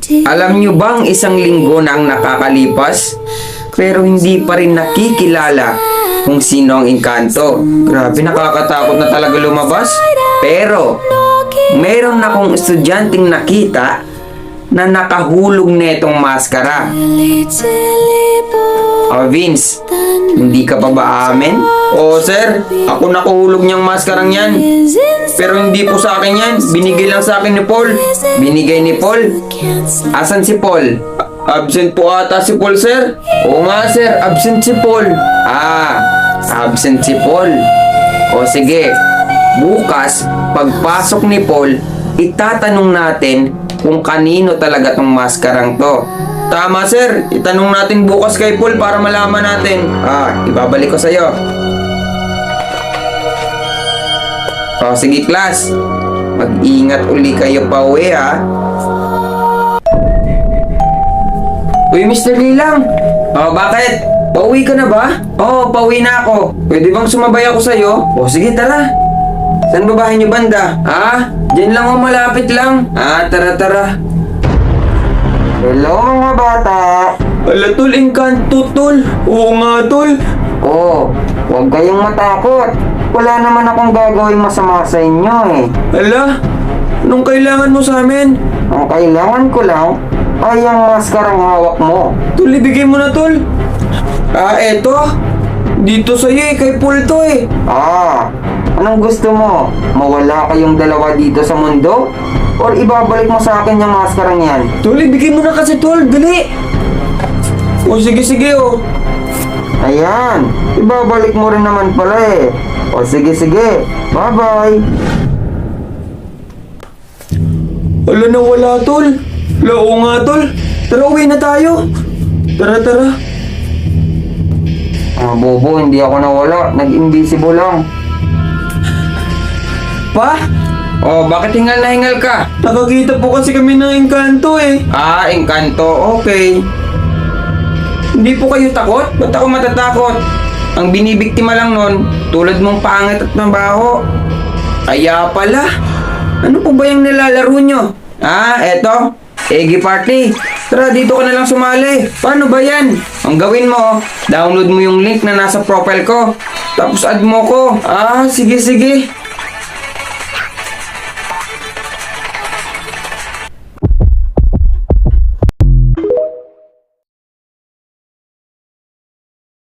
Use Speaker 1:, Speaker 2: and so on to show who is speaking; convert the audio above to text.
Speaker 1: Alam nyo bang isang linggo na ang nakakalipas? Pero hindi pa rin nakikilala kung sino ang engkanto. Grabe, nakakatakot na talaga lumabas. Pero, meron akong estudyanteng nakita na nakahulog netong maskara. Vince, hindi ka pa ba amin? Oo sir, ako nakahulog niyang maskarang yan. Pero hindi po sa akin yan, binigay lang sa akin ni Paul. Binigay ni Paul? Asan si Paul? Absent po ata si Paul sir. Oo nga sir, absent si Paul. Absent si Paul. O sige, bukas, pagpasok ni Paul, itatanong natin kung kanino talaga tong maskarang to. Tama sir, itanong natin bukas kay Paul para malaman natin. Ibabalik ko sa'yo. O sige class, mag-ingat uli kayo pa uwi ha. Uy Mr. Lilang. Bakit? Pauwi ka na ba? Oo, pauwi na ako. Pwede bang sumabay ako sa'yo? O sige tara. Saan ba bahay niyo banda? Diyan lang o, malapit lang. Tara. Hello mga bata. Ala tol, engkanto tol. Oo nga tol. Huwag kayong matakot. Wala naman akong gagawing masama sa inyo eh. Ala, anong kailangan mo sa amin? Ang kailangan ko lang ay ang maskarang hawak mo. Tol, ibigay mo na tol. Eto. Dito sa'yo eh, kay Paul to eh. Anong gusto mo? Mawala kayong dalawa dito sa mundo? Or ibabalik mo sa akin yung maskarang yan? Tol, ibigay mo na kasi tol, dali! O sige o. Ayan, ibabalik mo rin naman pala eh. O sige, bye-bye. Wala na wala tol. Oo nga tol. Tara, uwi na tayo. Tara. Bobo, hindi ako nawala. Nag-invisible lang. Pa? Bakit hingal na hingal ka? Nakakita po kasi kami ng engkanto eh. Engkanto, okay. Hindi po kayo takot? Ba't ako matatakot? Ang binibiktima lang nun, tulad mong pangit at mabaho. Kaya pala. Ano po ba yung nilalaro nyo? Eto. Eggy Party. Tara, dito ka na lang sumali. Paano ba yan? Ang gawin mo, download mo yung link na nasa profile ko. Tapos add mo ko. Sige.